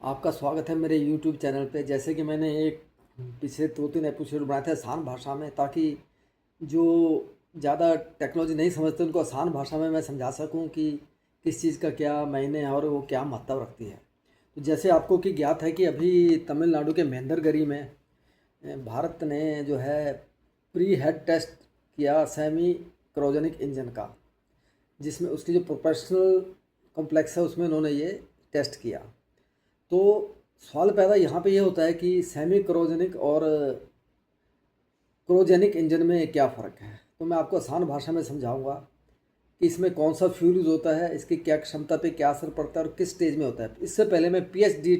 आपका स्वागत है मेरे YouTube चैनल पे। जैसे कि मैंने एक पिछले 2-3 एपिसोड बनाए थे आसान भाषा में, ताकि जो ज़्यादा टेक्नोलॉजी नहीं समझते उनको आसान भाषा में मैं समझा सकूं कि किस चीज़ का क्या मायने है और वो क्या महत्व रखती है। तो जैसे आपको कि ज्ञात है कि अभी तमिलनाडु के महेंद्रगिरी में भारत ने जो है प्री हेड टेस्ट किया सेमी क्रायोजेनिक इंजन का, जिसमें उसकी जो प्रोफेशनल कॉम्प्लेक्स है उसमें उन्होंने ये टेस्ट किया। तो सवाल पैदा यहाँ पे ये होता है कि सेमी क्रायोजेनिक और क्रायोजेनिक इंजन में क्या फ़र्क है। तो मैं आपको आसान भाषा में समझाऊंगा कि इसमें कौन सा फ्यूल यूज़ होता है, इसकी क्या क्षमता पे क्या असर पड़ता है और किस स्टेज में होता है। इससे पहले मैं पी एच डी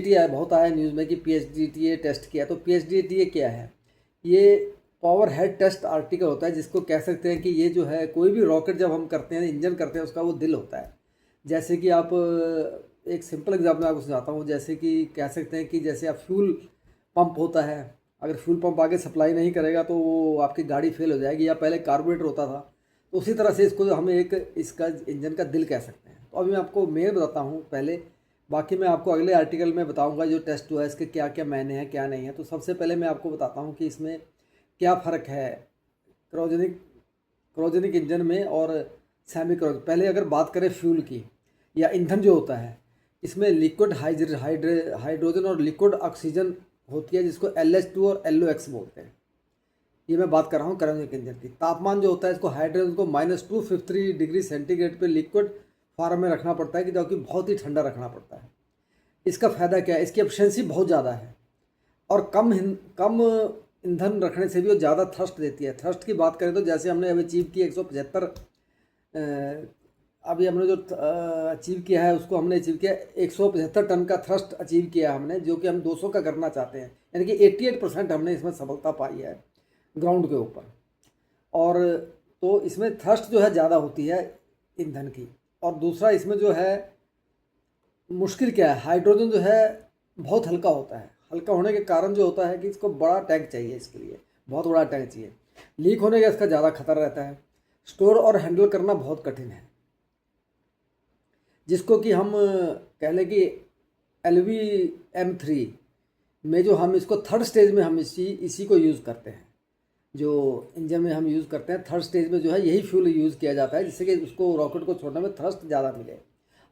टी बहुत आया न्यूज़ में कि P H D T A test किया। तो P H D T A क्या है? ये पावर हेड टेस्ट आर्टिकल होता है, जिसको कह सकते हैं कि ये जो है कोई भी रॉकेट जब हम करते हैं, इंजन करते हैं, उसका वो दिल होता है। जैसे कि आप एक सिंपल एग्जाम्पल आपको समझाता हूँ। जैसे कि कह सकते हैं कि जैसे आप फ्यूल पंप होता है, अगर फ्यूल पंप आगे सप्लाई नहीं करेगा तो वो आपकी गाड़ी फेल हो जाएगी, या पहले कार्बोरेटर होता था। तो उसी तरह से इसको हम एक इसका इंजन का दिल कह सकते हैं। तो अभी मैं आपको मेन बताता हूँ पहले, बाकी मैं आपको अगले आर्टिकल में बताऊँगा जो टेस्ट हुआ है इसके क्या क्या मायने हैं क्या नहीं है। तो सबसे पहले मैं आपको बताता हूँ कि इसमें क्या फ़र्क है क्रायोजेनिक क्रायोजेनिक इंजन में और सेमी क्रायोजेनिक। पहले अगर बात करें फ्यूल की या ईंधन जो होता है, इसमें लिक्विड हाइड्रोजन और लिक्विड ऑक्सीजन होती है, जिसको LH2 और LOX बोलते हैं। ये मैं बात कर रहा हूँ क्रायोजेनिक इंजन की। तापमान जो होता है, इसको हाइड्रोजन को -253 डिग्री सेंटीग्रेड पे लिक्विड फॉर्म में रखना पड़ता है, कि जो कि बहुत ही ठंडा रखना पड़ता है। इसका फ़ायदा क्या है? इसकी एफिशिएंसी बहुत ज़्यादा है और कम ईंधन रखने से भी वो ज़्यादा थ्रस्ट देती है। थ्रस्ट की बात करें तो जैसे हमने अभी अचीव की 175, अभी हमने जो अचीव किया है उसको हमने अचीव किया 175 टन का थ्रस्ट अचीव किया है हमने, जो कि हम 200 का करना चाहते हैं। यानी कि 88% हमने इसमें सफलता पाई है ग्राउंड के ऊपर। और तो इसमें थ्रस्ट जो है ज़्यादा होती है ईंधन की। और दूसरा इसमें जो है मुश्किल क्या है, हाइड्रोजन जो है बहुत हल्का होता है। हल्का होने के कारण जो होता है कि इसको बड़ा टैंक चाहिए, इसके लिए बहुत बड़ा टैंक चाहिए। लीक होने का इसका ज़्यादा खतरा रहता है। स्टोर और हैंडल करना बहुत कठिन है, जिसको कि हम कह लें कि LVM3 में जो हम इसको थर्ड स्टेज में हम इसी को यूज़ करते हैं। जो इंजन में हम यूज़ करते हैं थर्ड स्टेज में जो है यही फ्यूल यूज़ किया जाता है, जिससे कि उसको रॉकेट को छोड़ने में थ्रस्ट ज़्यादा मिले।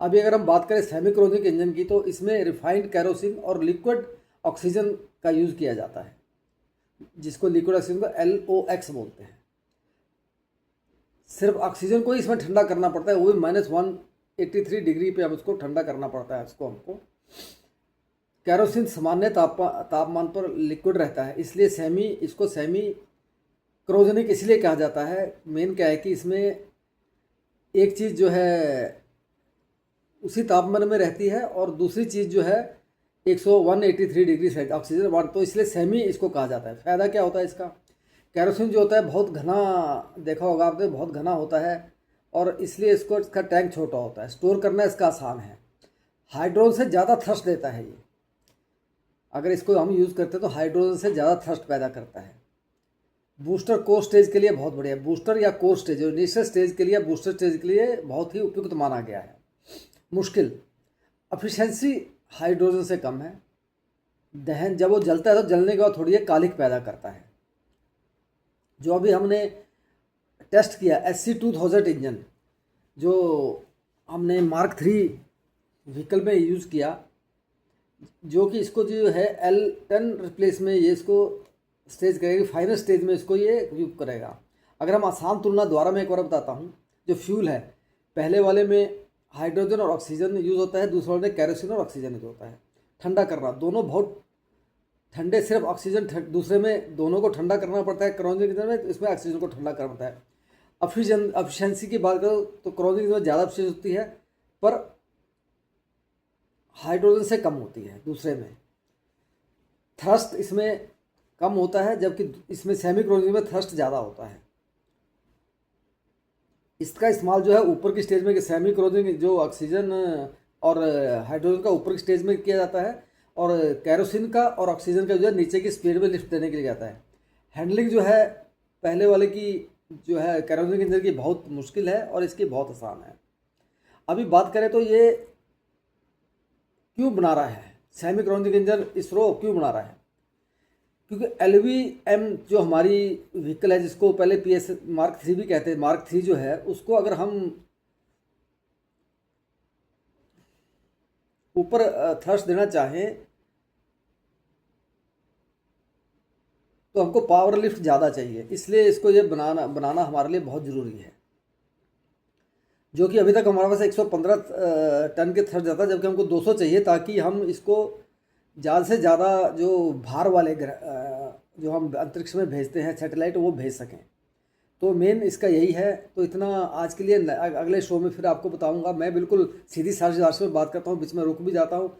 अभी अगर हम बात करें सेमी क्रायोजेनिक इंजन की, तो इसमें रिफाइंड कैरोसिन और लिक्विड ऑक्सीजन का यूज़ किया जाता है, जिसको लिक्विड ऑक्सीजन को LOX बोलते हैं। सिर्फ ऑक्सीजन को ही इसमें ठंडा करना पड़ता है, वो भी -183 डिग्री पे हम उसको ठंडा करना पड़ता है उसको हमको। कैरोसिन सामान्य तापमान पर लिक्विड रहता है, इसलिए इसको सेमी क्रायोजेनिक इसलिए कहा जाता है। मेन क्या है कि इसमें एक चीज़ जो है उसी तापमान में रहती है और दूसरी चीज़ जो है 183 डिग्री सेल्सियस ऑक्सीजन वन, तो इसलिए सेमी इसको कहा जाता है। फ़ायदा क्या होता है इसका? कैरोसिन जो होता है बहुत घना, देखा होगा आपने, बहुत घना होता है और इसलिए इसका टैंक छोटा होता है, स्टोर करना इसका आसान है। हाइड्रोजन से ज़्यादा थ्रस्ट देता है ये, अगर इसको हम यूज़ करते हैं तो हाइड्रोजन से ज़्यादा थ्रस्ट पैदा करता है। बूस्टर कोर स्टेज के लिए बहुत बढ़िया, बूस्टर या कोर स्टेज, जो इनिशियल स्टेज के लिए, बूस्टर स्टेज के लिए बहुत ही उपयुक्त माना गया है। मुश्किल, एफिशिएंसी हाइड्रोजन से कम है। दहन, जब वो जलता है तो जलने के बाद थोड़ी कालिक पैदा करता है। जो अभी हमने टेस्ट किया SC2000 इंजन, जो हमने मार्क 3 व्हीकल में यूज़ किया, जो कि इसको जो है L10 रिप्लेस में ये इसको स्टेज करेगी, फाइनल स्टेज में इसको ये यूज करेगा। अगर हम आसान तुलना द्वारा मैं एक बार बताता हूँ, जो फ्यूल है पहले वाले में हाइड्रोजन और ऑक्सीजन यूज़ होता है, दूसरे वाले में कैरोसिन और ऑक्सीजन यूज होता है। ठंडा करना, दोनों बहुत ठंडे, सिर्फ ऑक्सीजन दूसरे में दोनों को ठंडा करना पड़ता है। क्रायोजेनिक इंजन में इसमें ऑक्सीजन को ठंडा करना पड़ता है। एफिशिएंसी की बात करो तो क्रायोजेनिक इंजन में ज़्यादा एफिशिएंसी होती है, पर हाइड्रोजन से कम होती है। दूसरे में थ्रस्ट इसमें कम होता है, जबकि इसमें सेमी क्रायोजेनिक में थ्रस्ट ज़्यादा होता है। इसका इस्तेमाल जो है ऊपर की स्टेज में, कि सेमी क्रायोजेनिक जो ऑक्सीजन और हाइड्रोजन का ऊपर की स्टेज में किया जाता है, और कैरोसिन का और ऑक्सीजन का जो है नीचे की स्पीड में लिफ्ट देने के लिए जाता है। हैंडलिंग जो है पहले वाले की जो है कैरोसिन इंजन की बहुत मुश्किल है और इसकी बहुत आसान है। अभी बात करें तो ये क्यों बना रहा है, सेमी क्रायोजेनिक इंजन इसरो क्यों बना रहा है? क्योंकि LVM जो हमारी व्हीकल है, जिसको पहले PS मार्क 3 भी कहते हैं, मार्क 3 जो है उसको अगर हम ऊपर थ्रस्ट देना चाहें तो हमको पावर लिफ्ट ज़्यादा चाहिए, इसलिए इसको ये बनाना हमारे लिए बहुत ज़रूरी है। जो कि अभी तक हमारे पास 115 टन के थ्रस्ट जाता है, जबकि हमको 200 चाहिए, ताकि हम इसको ज़्यादा से ज़्यादा जो भार वाले जो हम अंतरिक्ष में भेजते हैं सैटेलाइट, वो भेज सकें। तो मेन इसका यही है। तो इतना आज के लिए, अगले शो में फिर आपको बताऊंगा। मैं बिल्कुल सीधी साझी में बात करता हूँ, बीच में रुक भी जाता हूँ,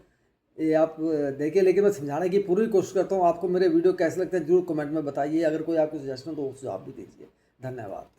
ये आप देखिए, लेकिन मैं समझाने की पूरी कोशिश करता हूँ। आपको मेरे वीडियो कैसे लगते हैं जरूर कमेंट में बताइए। अगर कोई आपको सजेशन हो तो सुझाव भी दीजिए। धन्यवाद।